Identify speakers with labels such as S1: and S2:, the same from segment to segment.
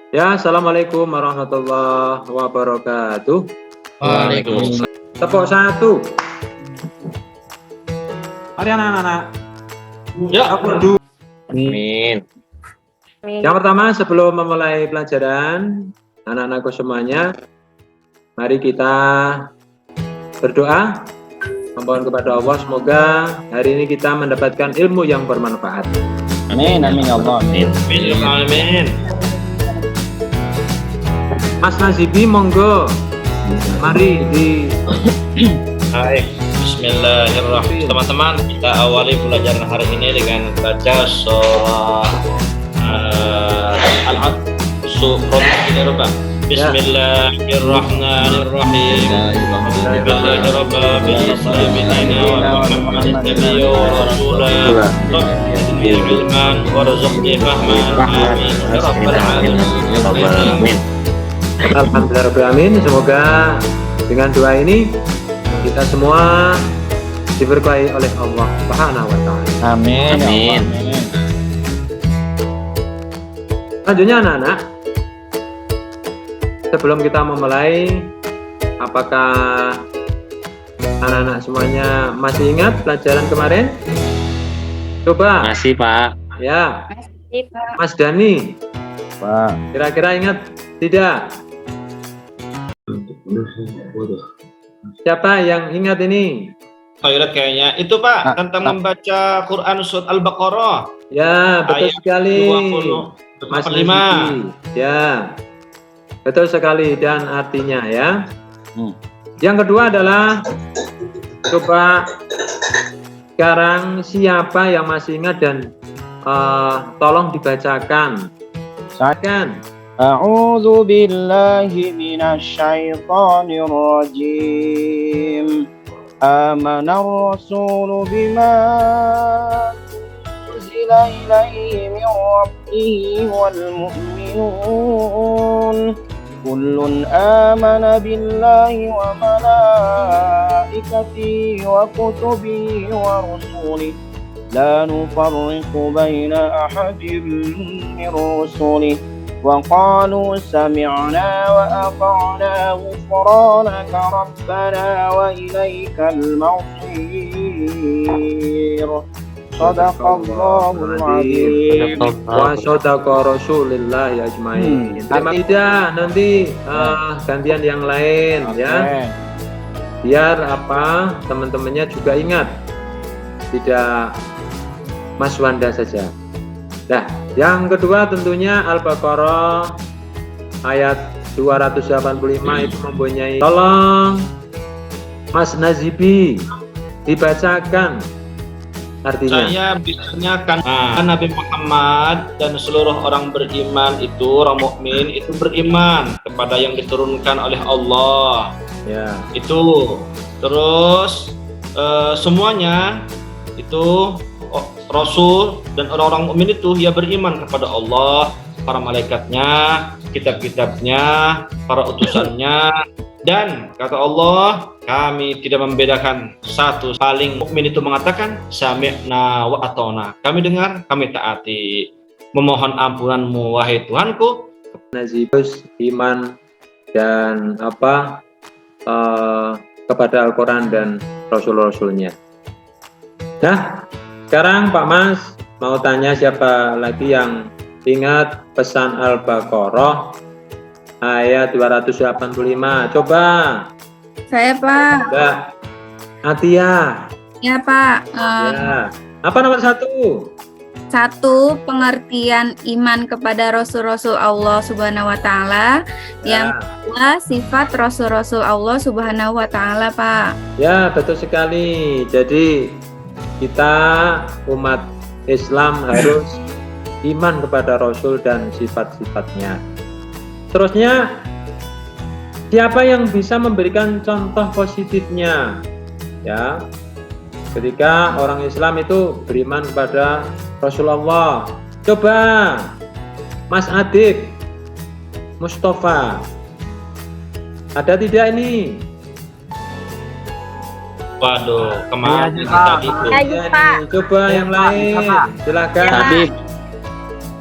S1: Ya, assalamualaikum warahmatullahi wabarakatuh.
S2: Waalaikumsalam.
S1: Tepuk satu. Mari anak-anak.
S2: Ya.
S1: Tepuk dua.
S2: Amin.
S1: Yang pertama, sebelum memulai pelajaran, anak-anakku semuanya, mari kita berdoa. Memohon kepada Allah, semoga hari ini kita mendapatkan ilmu yang bermanfaat.
S3: Amin, amin ya Allah.
S2: Amin. Amin.
S1: Mas Nazibi, monggo. Mari di
S2: Baik. Bismillahirrahmanirrahim. Teman-teman, kita awali pelajaran hari ini dengan baca surah Al-Alaq. Surah ini Rabbah. Bismillahirrahmanirrahim. Bismillahirrahmanirrahim. Bismillahirrahmanirrahim. Muhammadin nabiyyu wa rasulahu. Rabbi ilman warzuqni fahman. Amin. Ya rabbal alamin.
S1: Alhamdulillahirrahmanirrahim. Semoga dengan doa ini kita semua diberkahi oleh Allah Subhanahu wa Ta'ala.
S3: Amin.
S2: Amin.
S1: Selanjutnya anak-anak, sebelum kita memulai, apakah anak-anak semuanya masih ingat pelajaran kemarin? Coba.
S2: Masih, Pak.
S1: Ya,
S4: Masih, Pak.
S1: Mas Dani,
S3: Pak.
S1: kira-kira ingat tidak? Siapa yang ingat ini?
S2: Toilet kayaknya. Itu Pak, tentang membaca Quran surat Al-Baqarah.
S1: Ya, betul
S2: Ayat
S1: sekali.
S2: 20,
S1: Mas
S2: 45.
S1: Rizky. Ya, betul sekali dan artinya ya. Yang kedua adalah coba sekarang siapa yang masih ingat dan tolong dibacakan. Kan?
S3: A'udzu billahi minasy syaithanir rajim. Amana ar-rasulu bima unzila ilaihi min rabbih wal mu'minun. Kullun amana billahi wa malaikatihi wa kutubihi wa rusulihi la nufarriqu baina ahadin min rusulihi وقالوا سمعنا وأطعنا غفرانك ربنا وإليك المصير صدق الله العظيم
S1: Wa sadaqa Rasulillah ajmain. Terima kasih. Nanti gantian yang lain ya. Biar apa teman-temannya juga ingat. Tidak Mas Wanda saja. Nah, yang kedua tentunya Al-Baqarah ayat 285 itu mempunyai. Tolong Mas Nazibi dibacakan artinya.
S2: Saya bilangnya kan Nabi Muhammad dan seluruh orang beriman itu, orang mukmin itu beriman kepada yang diturunkan oleh Allah.
S1: Ya.
S2: Itu terus semuanya itu Rasul dan orang-orang mukmin itu ya beriman kepada Allah, para malaikatnya, kitab-kitabnya, para utusannya, dan kata Allah kami tidak membedakan satu. Paling mukmin itu mengatakan sami'na wa ata'na, kami dengar, kami taati. Memohon ampunanmu wahai Tuhanku.
S1: Nazibus iman dan kepada Al-Quran dan Rasul-Rasulnya. Nah, sekarang Pak Mas mau tanya siapa lagi yang ingat pesan Al-Baqarah ayat 285. Coba.
S4: Saya, Pak.
S1: Mbak Atia.
S4: Ya, Pak.
S1: Ya. Apa nomor satu?
S4: Satu, pengertian iman kepada Rasul-Rasul Allah Subhanahu wa Ta'ala. Yang kedua, sifat Rasul-Rasul Allah Subhanahu wa Ta'ala, Pak.
S1: Ya, betul sekali. Jadi kita umat Islam harus iman kepada Rasul dan sifat-sifatnya. Terusnya, siapa yang bisa memberikan contoh positifnya? Ya, ketika orang Islam itu beriman kepada Rasulullah. Coba, Mas Adib, Mustafa, ada tidak ini?
S2: Waduh, kemana
S3: Iya,
S2: tadi tuh?
S4: Ayo, Pak.
S1: Coba yang lain, silakan.
S4: Ya, Pak.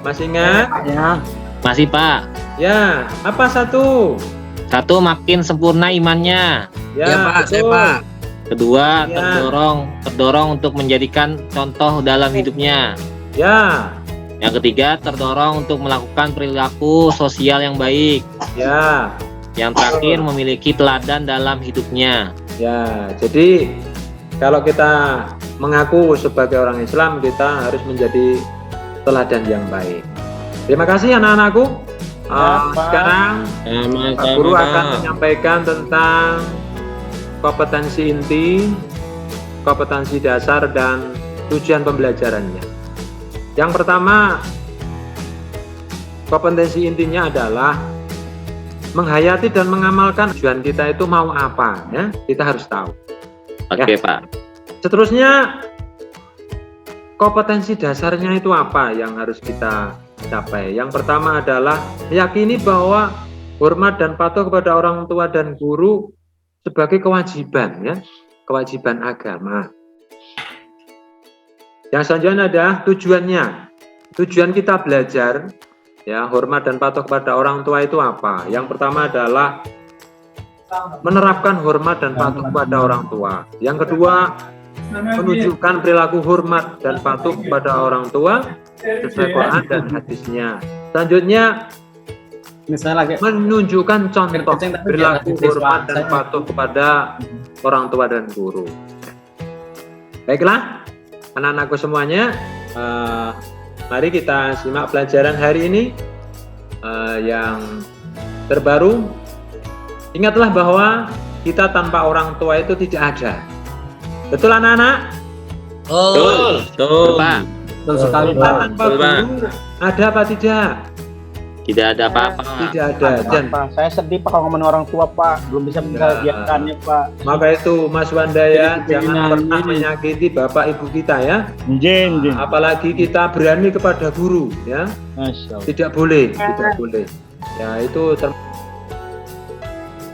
S1: Masih ingat?
S3: Ya.
S5: Masih Pak.
S1: Ya, apa satu?
S5: Satu, makin sempurna imannya.
S1: Ya,
S6: Pak, saya
S1: betul.
S6: Pak.
S5: Kedua,
S1: Ya.
S5: terdorong untuk menjadikan contoh dalam hidupnya.
S1: Ya,
S5: Yang ketiga, terdorong untuk melakukan perilaku sosial yang baik.
S1: ya,
S5: Yang terakhir, memiliki teladan dalam hidupnya.
S1: ya. Jadi kalau kita mengaku sebagai orang Islam, kita harus menjadi teladan yang baik. Terima kasih anak-anakku. Sekarang Pak Guru akan menyampaikan tentang kompetensi inti, kompetensi dasar, dan tujuan pembelajarannya. Yang pertama, kompetensi intinya adalah menghayati dan mengamalkan tujuan kita itu mau apa, ya. Kita harus tahu.
S5: Oke, Pak.
S1: Seterusnya, kompetensi dasarnya itu apa yang harus kita capai? Yang pertama adalah meyakini bahwa hormat dan patuh kepada orang tua dan guru sebagai kewajiban, ya, kewajiban agama. Yang selanjutnya adalah tujuannya. Tujuan kita belajar, ya, hormat dan patuh kepada orang tua itu apa? Yang pertama adalah menerapkan hormat dan patuh kepada orang tua. Yang kedua, menunjukkan perilaku hormat dan patuh kepada orang tua sesuai Quran dan hadisnya. Selanjutnya, menunjukkan contoh perilaku hormat dan patuh kepada orang tua dan guru. Baiklah, anak-anakku semuanya, mari kita simak pelajaran hari ini yang terbaru. Ingatlah bahwa kita tanpa orang tua itu tidak ada. Betul anak-anak?
S5: Betul, Pak.
S6: Betul sekali,
S1: Kita
S6: Pak.
S1: tanpa guru ada apa tidak?
S5: Tidak ada apa-apa.
S1: Tidak ada. Dan
S3: Pak, saya sedih Pak kalau ngomongin orang tua Pak, belum bisa mengerjakannya Pak.
S1: maka itu Mas Wanda ya, jangan pernah menyakiti bapak ibu kita ya. Apalagi kita berani kepada guru ya. Tidak boleh, tidak boleh. Ya itu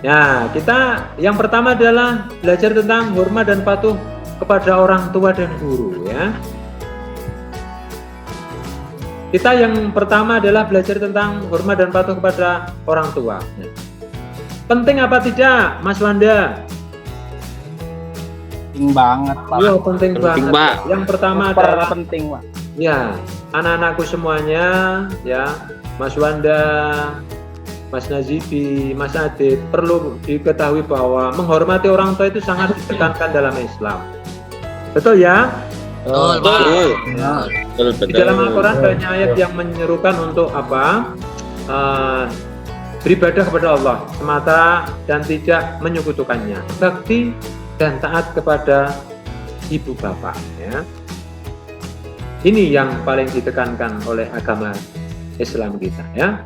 S1: Ya, kita yang pertama adalah belajar tentang hormat dan patuh kepada orang tua dan guru ya. Kita yang pertama adalah belajar tentang hormat dan patuh kepada orang tua. Penting apa tidak, Mas Wanda?
S3: Penting banget Pak.
S1: Iya, penting banget.
S5: Pak.
S1: Yang pertama
S3: Super
S1: adalah
S3: penting Pak.
S1: ya, anak-anakku semuanya ya, Mas Wanda, Mas Nazifi, Mas Adit, perlu diketahui bahwa menghormati orang tua itu sangat ditekankan dalam Islam. Betul ya?
S6: Betul, Pak.
S1: Di dalam Al-Quran banyak ayat yang menyerukan untuk apa? Beribadah kepada Allah semata dan tidak menyekutukannya. Bakti dan taat kepada ibu bapak. Ya. Ini yang paling ditekankan oleh agama Islam kita. Ya.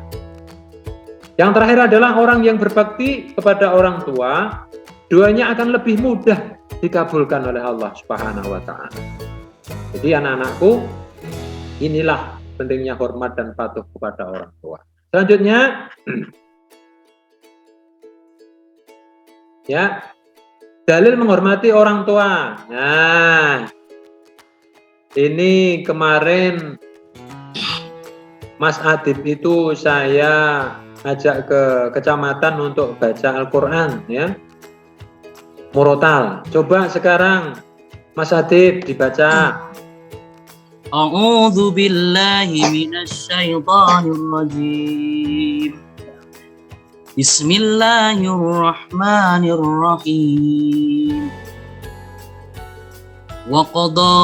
S1: Yang terakhir adalah orang yang berbakti kepada orang tua, doanya akan lebih mudah dikabulkan oleh Allah Subhanahu wa Ta'ala. Jadi anak-anakku, inilah pentingnya hormat dan patuh kepada orang tua. Selanjutnya, ya, dalil menghormati orang tua. Nah, ini kemarin Mas Adib itu saya ajak ke kecamatan untuk baca Al-Quran ya, murotal. Coba sekarang Mas Adib dibaca.
S7: A'udzu billahi minasyaitonir rajim. Bismillahirrahmanirrahim. Wa qada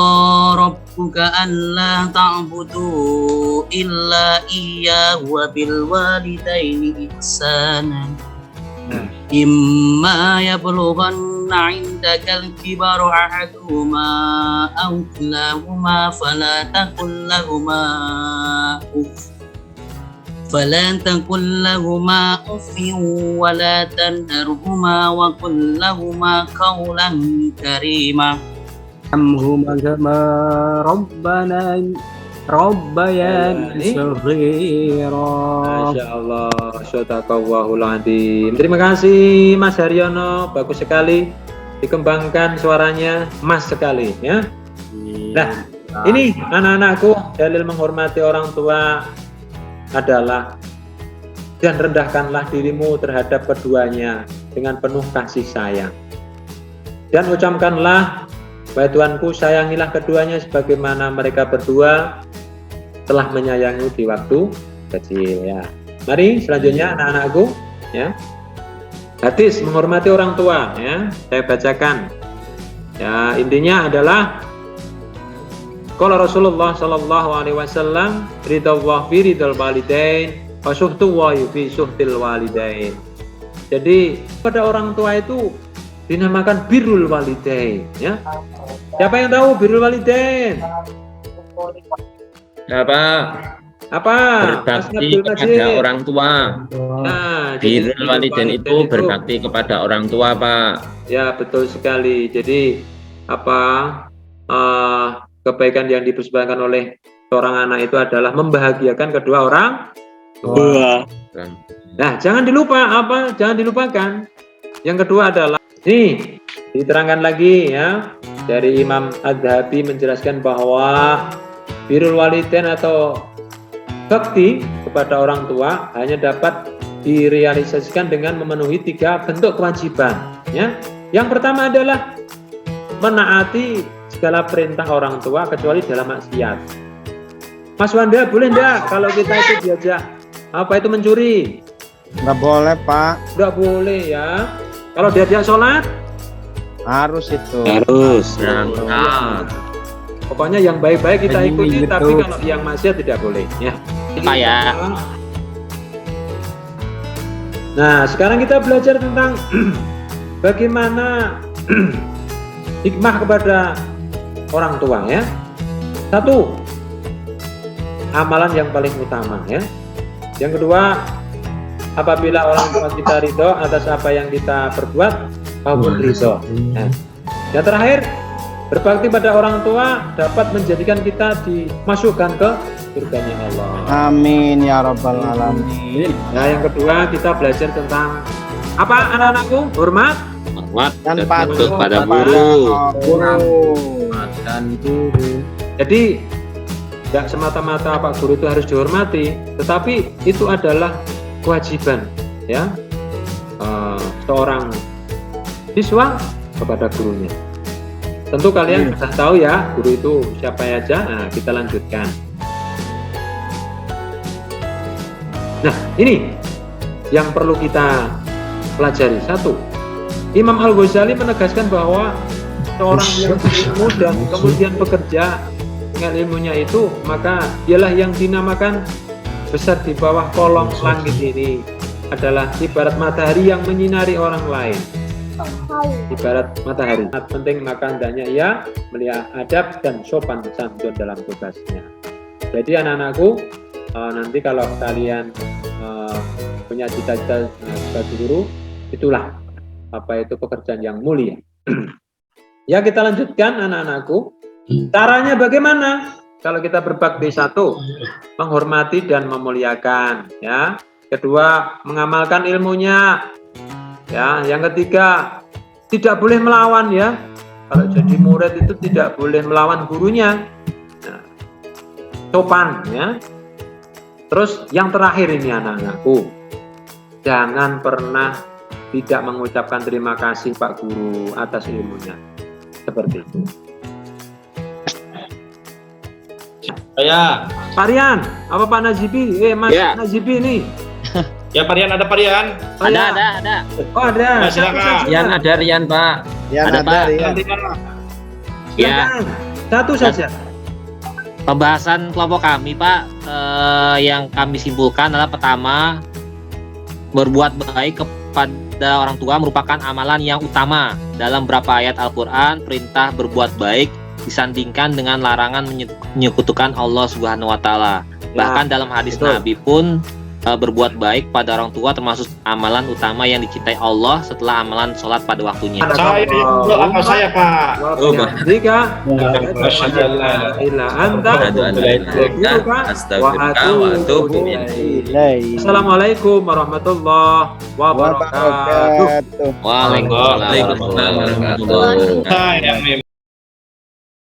S7: rabbuka alla ta'budu illa iyyahu wa bil walidaini ihsana. Imma yablughanna 'indaka al-kibara ahaduhuma aw kilahuma fala taqul lahumā uff wa la tanharhumā wa qul lahumā qawlan karīmā.
S6: Amhuma kama Rabbayani saghira.
S1: Masya Allah, Shadaqallahul Adzim. Terima kasih Mas Haryono, bagus sekali dikembangkan suaranya, Mas sekali ya. Nah, ini anak-anakku, dalil menghormati orang tua adalah dan rendahkanlah dirimu terhadap keduanya dengan penuh kasih sayang. Dan ucapkanlah, wahai Tuhanku, sayangilah keduanya sebagaimana mereka berdua telah menyayangi di waktu kecil. Ya. Mari selanjutnya anak-anakku, ya. Hadis menghormati orang tua, ya. Saya bacakan. Ya, intinya adalah qala Rasulullah sallallahu alaihi wasallam, ridallah fi ridal walidain wa suhtu wa fi suhtil walidain. Jadi pada orang tua itu dinamakan birrul walidain, ya. Siapa yang tahu birrul walidain? Apa?
S8: Berbakti kepada orang tua.
S1: Nah,
S8: Birrul walidain itu berbakti kepada orang tua, Pak.
S1: Ya, betul sekali. Jadi kebaikan yang dipersembahkan oleh seorang anak itu adalah membahagiakan kedua orang tua. Nah, jangan dilupakan. Yang kedua adalah nih, diterangkan lagi ya, dari Imam Az-Zahabi menjelaskan bahwa birrul walidain atau bakti kepada orang tua hanya dapat direalisasikan dengan memenuhi 3 bentuk kewajiban, ya. Yang pertama adalah menaati segala perintah orang tua kecuali dalam maksiat. Mas Wanda, boleh enggak kalau kita itu diajak itu mencuri?
S9: Nggak boleh, Pak.
S1: Enggak boleh ya. Kalau diajak sholat?
S9: Harus itu.
S8: Harus.
S1: Pokoknya yang baik-baik kita ikuti,
S6: Betul.
S1: tapi kalau yang maksiat tidak boleh, ya.
S5: Pak ya.
S1: Nah, sekarang kita belajar tentang bagaimana hikmah kepada orang tua, ya. 1, amalan yang paling utama, ya. Yang kedua, apabila orang tua kita ridho atas apa yang kita perbuat, maupun ridho. Nah, yang terakhir, berbakti pada orang tua dapat menjadikan kita dimasukkan ke surganya Allah.
S9: Amin ya rabbal alamin.
S1: Nah, yang kedua kita belajar tentang apa, anak-anakku? Hormat
S9: Dan
S8: patuh
S9: patuh
S8: pada
S9: kepada
S8: guru.
S6: Dan guru.
S1: Jadi tidak semata-mata Pak Guru itu harus dihormati, tetapi itu adalah kewajiban, ya, seorang siswa kepada gurunya. Tentu kalian sudah tahu ya guru itu siapa aja. Nah, kita lanjutkan. Nah, ini yang perlu kita pelajari. 1, Imam Al-Ghazali menegaskan bahwa seorang yang berilmu dan kemudian bekerja dengan ilmunya itu, maka dialah yang dinamakan besar di bawah kolong langit ini, adalah ibarat matahari yang menyinari orang lain. Ibarat matahari. Sangat penting, maka hendaknya ia melihat adab dan sopan santun dalam tugasnya. Jadi anak-anakku, nanti kalau kalian punya cita-cita sebagai guru, itulah itu pekerjaan yang mulia. Ya, kita lanjutkan anak-anakku. Caranya bagaimana? Kalau kita berbakti, 1, menghormati dan memuliakan, ya. Kedua, mengamalkan ilmunya. Ya, yang ketiga, tidak boleh melawan, ya. Kalau jadi murid itu tidak boleh melawan gurunya. Nah, sopan, ya. Terus yang terakhir ini anak-anakku, jangan pernah tidak mengucapkan terima kasih Pak Guru atas ilmunya. Seperti itu.
S2: Saya.
S1: Pak Rian, apa Pak Nazibi? Mas
S5: Ya.
S1: Nazibi nih.
S2: Ya, Pak Rian, ada Pak Rian.
S1: Oh, ya.
S5: Ada.
S1: Oh, ada.
S2: Ya, silakan.
S8: Rian ada Rian, Pak.
S9: Ya
S5: Ada, Pak.
S9: ya.
S5: Ya,
S1: Silakan. Satu saja.
S5: pembahasan kelompok kami, Pak, yang kami simpulkan adalah pertama, berbuat baik kepada orang tua merupakan amalan yang utama. Dalam beberapa ayat Al-Quran, perintah berbuat baik disandingkan dengan larangan menyekutukan Allah Subhanahu wa Ta'ala. Bahkan dalam hadis
S1: betul.
S5: Nabi pun berbuat baik pada orang tua termasuk amalan utama yang dicintai Allah setelah amalan sholat pada waktunya.
S2: Saya apa saya, Pak?
S1: Jika Assalamualaikum warahmatullahi wabarakatuh.
S8: Waalaikumsalam warahmatullahi wabarakatuh.
S2: Saya